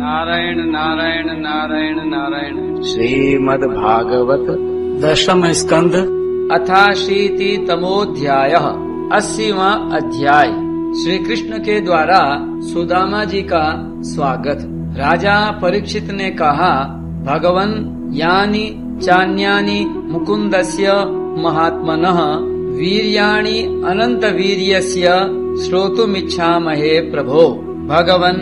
नारायण नारायण नारायण नारायण। श्रीमद् भागवत दशम स्कंध अथाशीतितमोऽध्यायः 80वां अध्याय। श्री कृष्ण के द्वारा सुदामा जी का स्वागत। राजा परीक्षित ने कहा, भगवन यानि चान्यानि मुकुंदस्य महात्मनः वीर्याणि अनंत वीर्यस्य श्रोतुमिच्छामहे प्रभो। भगवन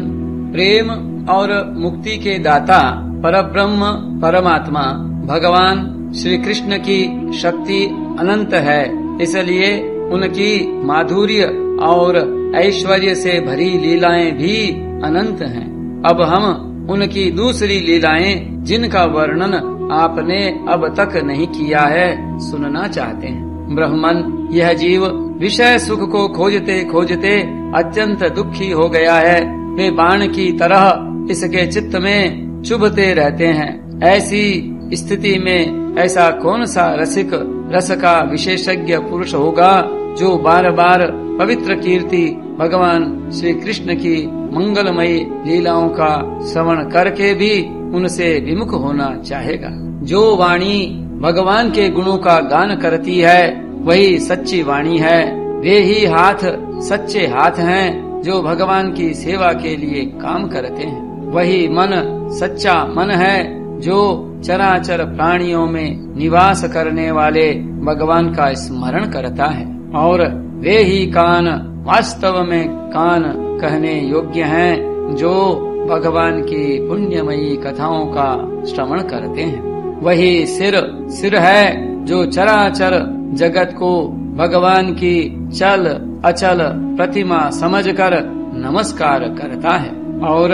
प्रेम और मुक्ति के दाता परब्रह्म परमात्मा भगवान श्री कृष्ण की शक्ति अनंत है, इसलिए उनकी माधुर्य और ऐश्वर्य से भरी लीलाएं भी अनंत हैं। अब हम उनकी दूसरी लीलाएं जिनका वर्णन आपने अब तक नहीं किया है सुनना चाहते हैं। ब्रह्मन, यह जीव विषय सुख को खोजते खोजते अत्यंत दुखी हो गया है। वे बाण की तरह इसके चित्त में चुभते रहते हैं। ऐसी स्थिति में ऐसा कौन सा रसिक रस का विशेषज्ञ पुरुष होगा जो बार बार पवित्र कीर्ति भगवान श्री कृष्ण की मंगलमयी लीलाओं का श्रवण करके भी उनसे विमुख होना चाहेगा। जो वाणी भगवान के गुणों का गान करती है वही सच्ची वाणी है। वे ही हाथ सच्चे हाथ हैं जो भगवान की सेवा के लिए काम करते हैं। वही मन सच्चा मन है जो चराचर प्राणियों में निवास करने वाले भगवान का स्मरण करता है। और वे ही कान वास्तव में कान कहने योग्य हैं जो भगवान की पुण्यमयी कथाओं का श्रवण करते हैं। वही सिर है जो चराचर जगत को भगवान की चल अचल प्रतिमा समझकर नमस्कार करता है। और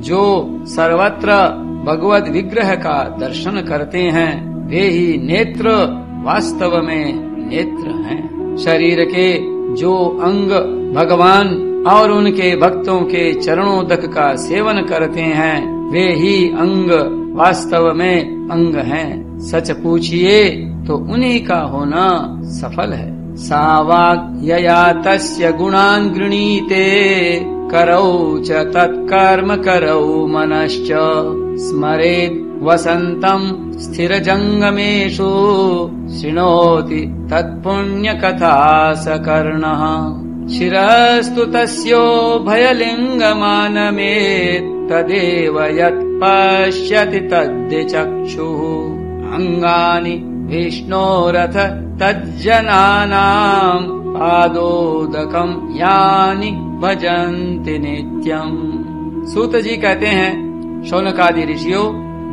जो सर्वत्र भगवत विग्रह का दर्शन करते हैं वे ही नेत्र वास्तव में नेत्र हैं। शरीर के जो अंग भगवान और उनके भक्तों के चरणोदक का सेवन करते हैं वे ही अंग वास्तव में अंग हैं। सच पूछिए तो उन्हीं का होना सफल है। सावाक् यया तस्य गुणान् गृणीते करौ च तत्कर्म करौ मनश्च स्मरेत् वसन्तं स्थिरजंगमेषु शृणोति तत्पुण्यकथा सकर्णः। शिरस्तु तस्यो भयलिङ्गमानमेत् तदेव यत् पश्यति तद्दिचक्षुः। अंगानि विष्णोरथ तज्जनानां पादोदकं यानि भजन्ति नित्यम्। सूत जी कहते हैं, शौनकादि ऋषियों,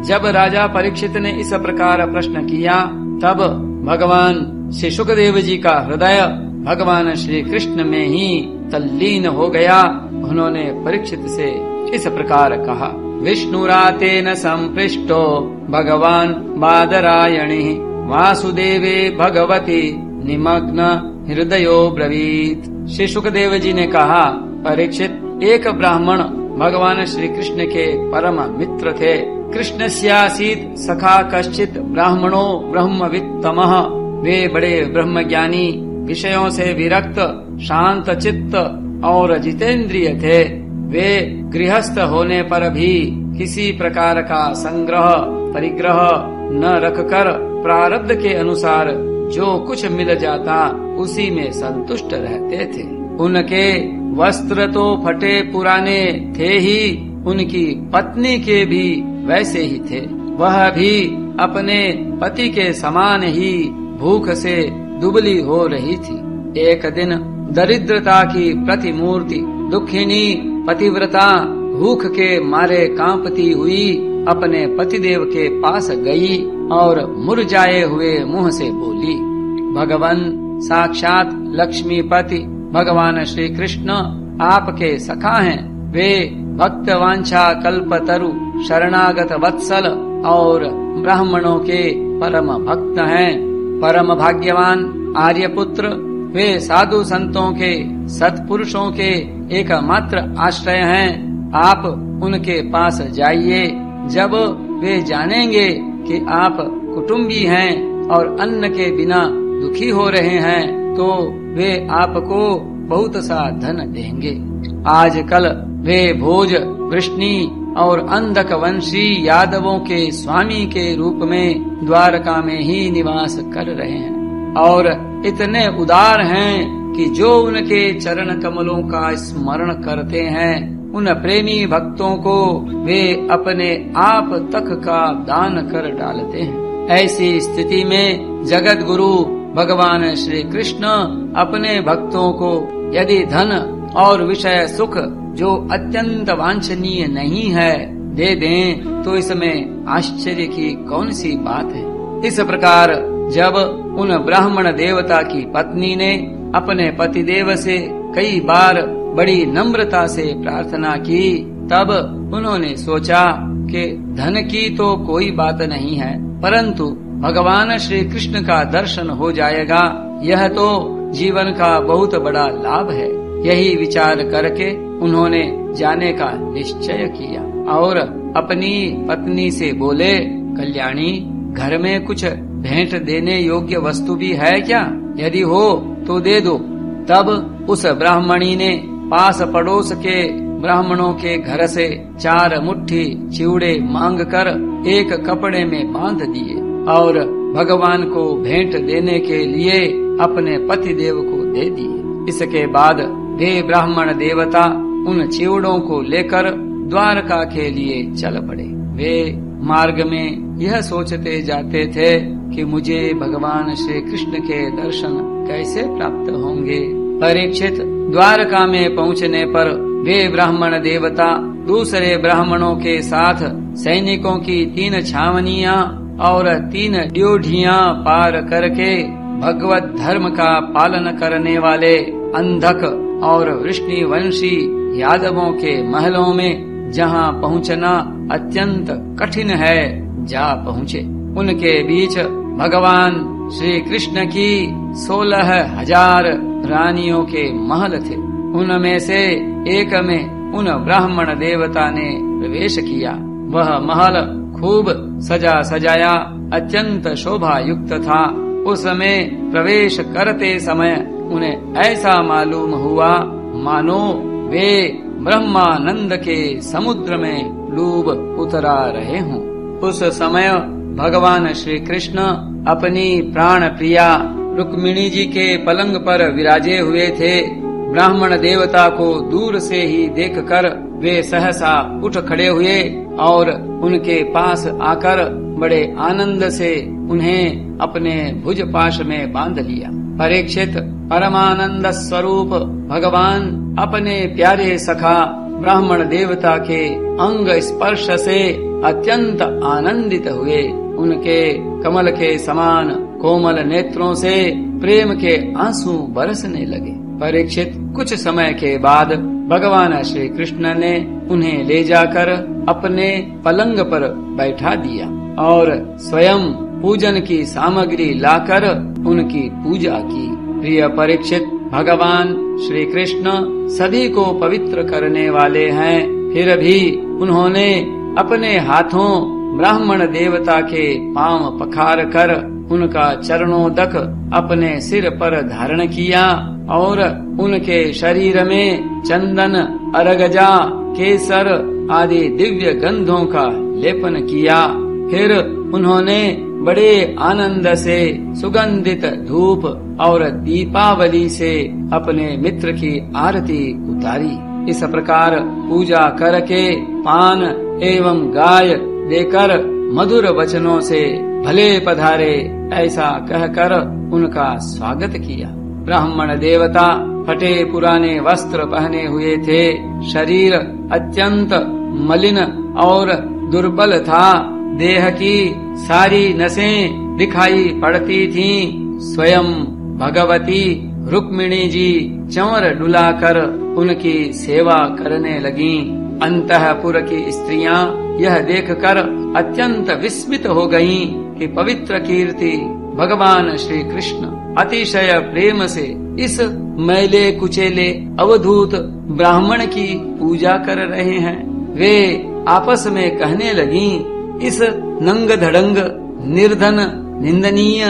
जब राजा परीक्षित ने इस प्रकार प्रश्न किया तब भगवान श्री सुखदेव जी का हृदय भगवान श्री कृष्ण में ही तल्लीन हो गया। उन्होंने परीक्षित से इस प्रकार कहा, विष्णुरातेन संपृष्टो भगवान बादरायणे वासुदेवे भगवती निमग्न हृदयो ब्रवीत। श्री सुखदेव जी ने कहा, परीक्षित, एक ब्राह्मण भगवान श्री कृष्ण के परम मित्र थे। कृष्णस्यासीत् सखा कश्चित् ब्राह्मणो ब्रह्मवित्तमः। वे बड़े ब्रह्मज्ञानी, विषयों से विरक्त, शांत चित्त और जितेंद्रिय थे। वे गृहस्थ होने पर भी किसी प्रकार का संग्रह परिग्रह न रखकर प्रारब्ध के अनुसार जो कुछ मिल जाता उसी में संतुष्ट रहते थे। उनके वस्त्र तो फटे पुराने थे ही, उनकी पत्नी के भी वैसे ही थे। वह भी अपने पति के समान ही भूख से दुबली हो रही थी। एक दिन दरिद्रता की प्रतिमूर्ति दुखिनी पतिव्रता भूख के मारे कांपती हुई अपने पतिदेव के पास गई और मुरझाए हुए मुंह से बोली, भगवान साक्षात लक्ष्मीपति भगवान श्री कृष्ण आपके सखा हैं। वे भक्त वांछा कल्पतरु शरणागत वत्सल और ब्राह्मणों के परम भक्त हैं। परम भाग्यवान आर्यपुत्र वे साधु संतों के सत्पुरुषों के एकमात्र आश्रय हैं। आप उनके पास जाइए। जब वे जानेंगे कि आप कुटुंबी हैं और अन्न के बिना दुखी हो रहे हैं तो वे आपको बहुत सा धन देंगे। आजकल वे भोज वृष्णि और अंधक वंशी यादवों के स्वामी के रूप में द्वारका में ही निवास कर रहे हैं और इतने उदार हैं कि जो उनके चरण कमलों का स्मरण करते हैं उन प्रेमी भक्तों को वे अपने आप तक का दान कर डालते हैं। ऐसी स्थिति में जगत गुरु भगवान श्री कृष्ण अपने भक्तों को यदि धन और विषय सुख जो अत्यंत वांछनीय नहीं है दे दें तो इसमें आश्चर्य की कौन सी बात है। इस प्रकार जब उन ब्राह्मण देवता की पत्नी ने अपने पतिदेव से कई बार बड़ी नम्रता से प्रार्थना की तब उन्होंने सोचा कि धन की तो कोई बात नहीं है, परंतु भगवान श्री कृष्ण का दर्शन हो जाएगा, यह तो जीवन का बहुत बड़ा लाभ है। यही विचार करके उन्होंने जाने का निश्चय किया और अपनी पत्नी से बोले, कल्याणी, घर में कुछ भेंट देने योग्य वस्तु भी है क्या? यदि हो तो दे दो। तब उस ब्राह्मणी ने पास पड़ोस के ब्राह्मणों के घर से 4 मुट्ठी चिवड़े मांगकर एक कपड़े में बांध दिए और भगवान को भेंट देने के लिए अपने पति देव को दे दिए। इसके बाद वे ब्राह्मण देवता उन चिवड़ों को लेकर द्वारका के लिए चल पड़े। वे मार्ग में यह सोचते जाते थे कि मुझे भगवान श्री कृष्ण के दर्शन कैसे प्राप्त होंगे। परीक्षित, द्वारका में पहुंचने पर वे ब्राह्मण देवता दूसरे ब्राह्मणों के साथ सैनिकों की 3 छावनियां और 3 ड्योढ़ियां पार करके भगवत धर्म का पालन करने वाले अंधक और वृष्णिवंशी यादवों के महलों में जहां पहुंचना अत्यंत कठिन है जा पहुंचे। उनके बीच भगवान श्री कृष्ण की 16,000 रानियों के महल थे। उनमें से एक में उन ब्राह्मण देवता ने प्रवेश किया। वह महल खूब सजा सजाया अत्यंत शोभा युक्त था। उसमें प्रवेश करते समय उन्हें ऐसा मालूम हुआ मानो वे ब्रह्मानंद के समुद्र में डूब उतरा रहे हों। उस समय भगवान श्री कृष्ण अपनी प्राण प्रिया रुक्मिणी जी के पलंग पर विराजे हुए थे। ब्राह्मण देवता को दूर से ही देखकर वे सहसा उठ खड़े हुए और उनके पास आकर बड़े आनंद से उन्हें अपने भुज पाश में बांध लिया। परीक्षित, परमानंद स्वरूप भगवान अपने प्यारे सखा ब्राह्मण देवता के अंग स्पर्श से अत्यंत आनंदित हुए। उनके कमल के समान कोमल नेत्रों से प्रेम के आंसू बरसने लगे। परीक्षित, कुछ समय के बाद भगवान श्री कृष्ण ने उन्हें ले जाकर अपने पलंग पर बैठा दिया और स्वयं पूजन की सामग्री लाकर उनकी पूजा की। प्रिय परीक्षित, भगवान श्री कृष्ण सभी को पवित्र करने वाले हैं, फिर भी उन्होंने अपने हाथों ब्राह्मण देवता के पांव पखार कर उनका चरणोदक अपने सिर पर धारण किया और उनके शरीर में चंदन, अरगजा, केसर आदि दिव्य गंधों का लेपन किया। फिर उन्होंने बड़े आनंद से सुगंधित धूप और दीपावली से अपने मित्र की आरती उतारी। इस प्रकार पूजा करके पान एवं गाय देकर मधुर वचनों से भले पधारे ऐसा कहकर उनका स्वागत किया। ब्राह्मण देवता फटे पुराने वस्त्र पहने हुए थे। शरीर अत्यंत मलिन और दुर्बल था। देह की सारी नसें दिखाई पड़ती थीं। स्वयं भगवती रुक्मिणी जी चंवर डुलाकर उनकी सेवा करने लगीं। अंतःपुर की स्त्रियां यह देखकर अत्यंत विस्मित हो गईं कि पवित्र कीर्ति भगवान श्री कृष्ण अतिशय प्रेम से इस मैले कुचेले अवधूत ब्राह्मण की पूजा कर रहे हैं। वे आपस में कहने लगीं, इस नंग धड़ंग, निर्धन, निंदनीय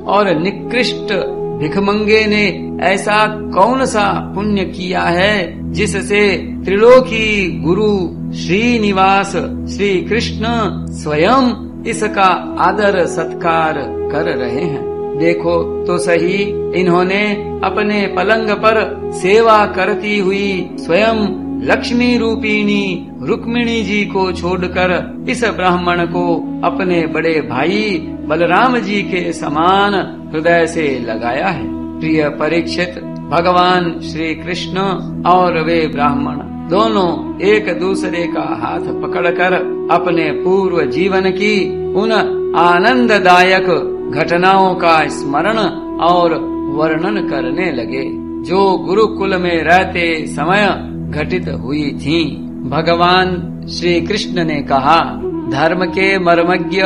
और निकृष्ट भिखमंगे ने ऐसा कौन सा पुण्य किया है जिससे त्रिलोकी गुरु श्रीनिवास श्री कृष्ण स्वयं इसका आदर सत्कार कर रहे हैं। देखो तो सही, इन्होंने अपने पलंग पर सेवा करती हुई स्वयं लक्ष्मी रूपिणी रुक्मिणी जी को छोड़कर इस ब्राह्मण को अपने बड़े भाई बलराम जी के समान हृदय से लगाया है। प्रिय परीक्षित, भगवान श्री कृष्ण और वे ब्राह्मण दोनों एक दूसरे का हाथ पकड़कर अपने पूर्व जीवन की उन आनंददायक घटनाओं का स्मरण और वर्णन करने लगे, जो गुरुकुल में रहते समय घटित हुई थीं। भगवान श्री कृष्ण ने कहा, धर्म के मर्मज्ञ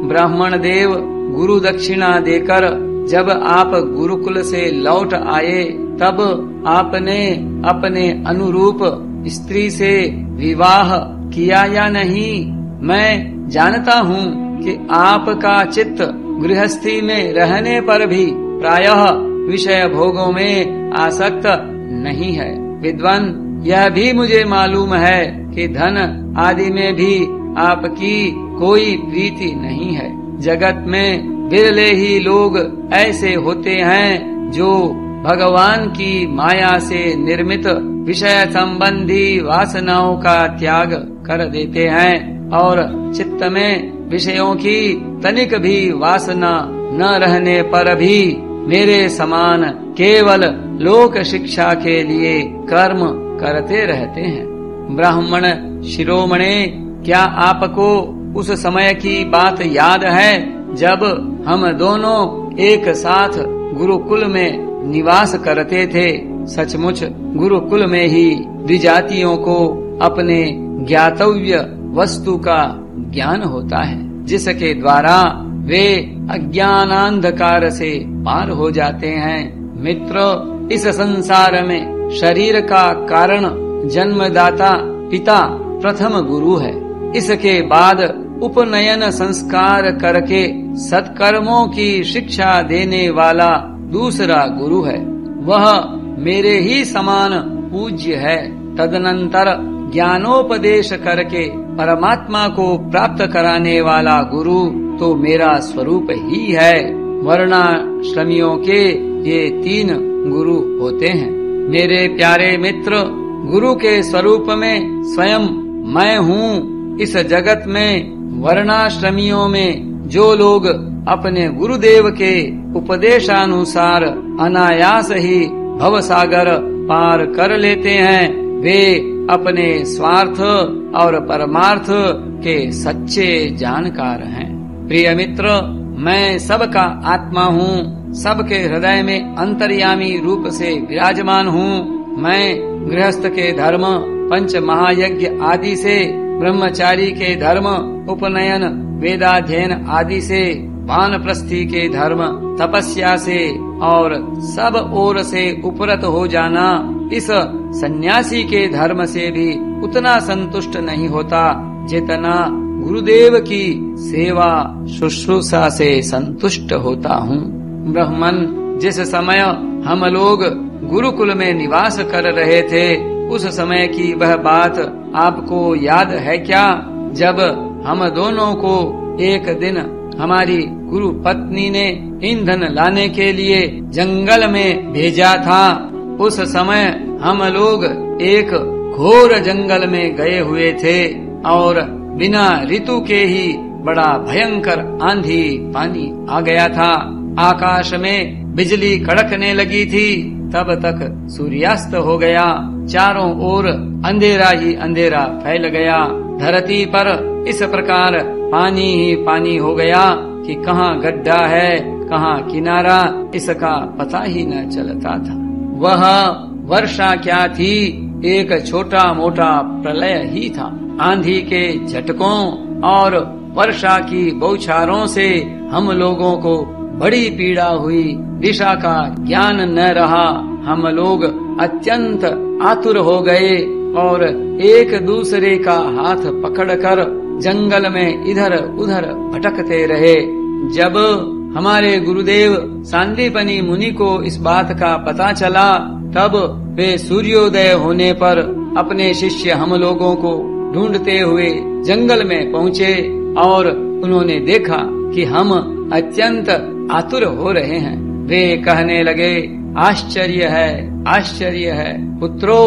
ब्राह्मण देव, गुरु दक्षिणा देकर जब आप गुरुकुल से लौट आए, तब आपने अपने अनुरूप स्त्री से विवाह किया या नहीं? मैं जानता हूँ कि आपका चित्त गृहस्थी में रहने पर भी प्रायः विषय भोगों में आसक्त नहीं है। विद्वान, यह भी मुझे मालूम है कि धन आदि में भी आपकी कोई प्रीति नहीं है। जगत में बिरले ही लोग ऐसे होते हैं जो भगवान की माया से निर्मित विषय संबंधी वासनाओं का त्याग कर देते हैं और चित्त में विषयों की तनिक भी वासना न रहने पर भी मेरे समान केवल लोक शिक्षा के लिए कर्म करते रहते हैं। ब्राह्मण शिरोमणे, क्या आपको उस समय की बात याद है जब हम दोनों एक साथ गुरुकुल में निवास करते थे? सचमुच गुरुकुल में ही द्विजातियों को अपने ज्ञातव्य वस्तु का ज्ञान होता है, जिसके द्वारा वे अज्ञानांधकार से पार हो जाते हैं। मित्र, इस संसार में शरीर का कारण जन्मदाता पिता प्रथम गुरु है। इसके बाद उपनयन संस्कार करके सत्कर्मों की शिक्षा देने वाला दूसरा गुरु है, वह मेरे ही समान पूज्य है। तदनंतर ज्ञानोपदेश करके परमात्मा को प्राप्त कराने वाला गुरु तो मेरा स्वरूप ही है। वर्णाश्रमियों के ये 3 गुरु होते हैं। मेरे प्यारे मित्र, गुरु के स्वरूप में स्वयं मैं हूँ। इस जगत में वर्णाश्रमियों में जो लोग अपने गुरुदेव के उपदेशानुसार अनायास ही भवसागर पार कर लेते हैं, वे अपने स्वार्थ और परमार्थ के सच्चे जानकार हैं। प्रिय मित्र, मैं सबका आत्मा हूँ, सबके हृदय में अंतर्यामी रूप से विराजमान हूँ। मैं गृहस्थ के धर्म, पंच महायज्ञ आदि से, ब्रह्मचारी के धर्म, उपनयन, वेदाध्ययन आदि से, वानप्रस्थी के धर्म, तपस्या से और सब ओर से उपरत हो जाना, इस सन्यासी के धर्म से भी उतना संतुष्ट नहीं होता जितना गुरुदेव की सेवा शुश्रूषा से संतुष्ट होता हूँ। ब्राह्मण, जिस समय हम लोग गुरुकुल में निवास कर रहे थे, उस समय की वह बात आपको याद है क्या? जब हम दोनों को एक दिन हमारी गुरु पत्नी ने ईंधन लाने के लिए जंगल में भेजा था। उस समय हम लोग एक घोर जंगल में गए हुए थे और बिना ऋतु के ही बड़ा भयंकर आंधी पानी आ गया था। आकाश में बिजली कड़कने लगी थी। तब तक सूर्यास्त हो गया। चारों ओर अंधेरा ही अंधेरा फैल गया। धरती पर इस प्रकार पानी ही पानी हो गया कि कहाँ गड्ढा है कहाँ किनारा, इसका पता ही न चलता था। वह वर्षा क्या थी, एक छोटा मोटा प्रलय ही था। आंधी के झटकों और वर्षा की बौछारों से हम लोगों को बड़ी पीड़ा हुई। दिशा का ज्ञान न रहा। हम लोग अत्यंत आतुर हो गए और एक दूसरे का हाथ पकड़कर जंगल में इधर उधर भटकते रहे। जब हमारे गुरुदेव सांदीपनी मुनि को इस बात का पता चला, तब वे सूर्योदय होने पर अपने शिष्य हम लोगों को ढूंढते हुए जंगल में पहुँचे और उन्होंने देखा कि हम अत्यंत आतुर हो रहे हैं। वे कहने लगे, आश्चर्य है पुत्रो,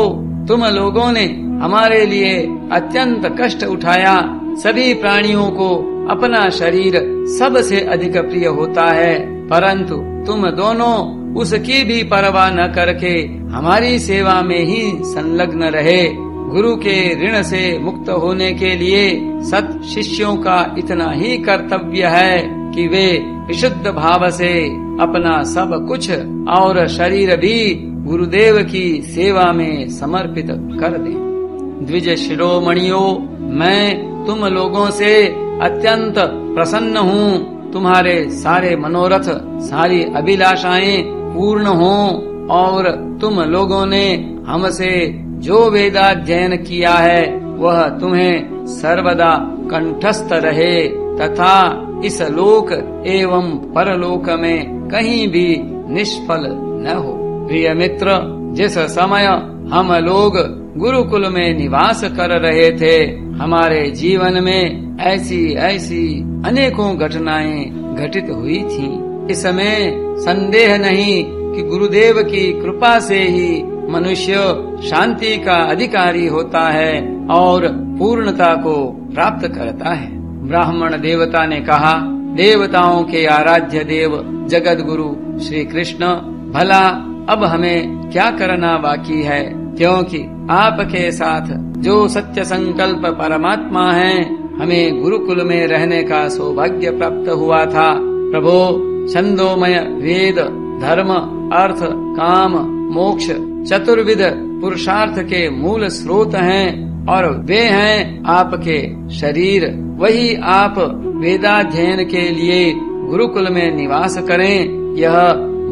तुम लोगों ने हमारे लिए अत्यंत कष्ट उठाया। सभी प्राणियों को अपना शरीर सबसे अधिक प्रिय होता है, परंतु तुम दोनों उसकी भी परवाह न करके हमारी सेवा में ही संलग्न रहे। गुरु के ऋण से मुक्त होने के लिए सत शिष्यों का इतना ही कर्तव्य है कि वे विशुद्ध भाव से अपना सब कुछ और शरीर भी गुरुदेव की सेवा में समर्पित कर दें। द्विज शिरोमणियों, मैं तुम लोगों से अत्यंत प्रसन्न हूँ। तुम्हारे सारे मनोरथ, सारी अभिलाषाएं पूर्ण हों और तुम लोगों ने हमसे जो वेदाध्ययन किया है वह तुम्हें सर्वदा कंठस्थ रहे तथा इस लोक एवं परलोक में कहीं भी निष्फल न हो। प्रिय मित्र, जिस समय हम लोग गुरुकुल में निवास कर रहे थे, हमारे जीवन में ऐसी अनेकों घटनाएं घटित हुई थीं। इसमें संदेह नहीं कि गुरुदेव की कृपा से ही मनुष्य शांति का अधिकारी होता है और पूर्णता को प्राप्त करता है। ब्राह्मण देवता ने कहा, देवताओं के आराध्य देव जगत गुरु श्री कृष्ण, भला अब हमें क्या करना बाकी है, क्योंकि आपके साथ जो सत्य संकल्प परमात्मा है, हमें गुरुकुल में रहने का सौभाग्य प्राप्त हुआ था। प्रभो, छंदोमय वेद धर्म अर्थ काम मोक्ष चतुर्विध पुरुषार्थ के मूल स्रोत हैं और वे हैं आपके शरीर। वही आप वेदाध्ययन के लिए गुरुकुल में निवास करें। यह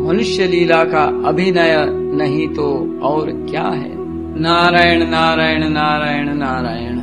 मनुष्य लीला का अभिनय नहीं तो और क्या है। नारायण नारायण नारायण नारायण।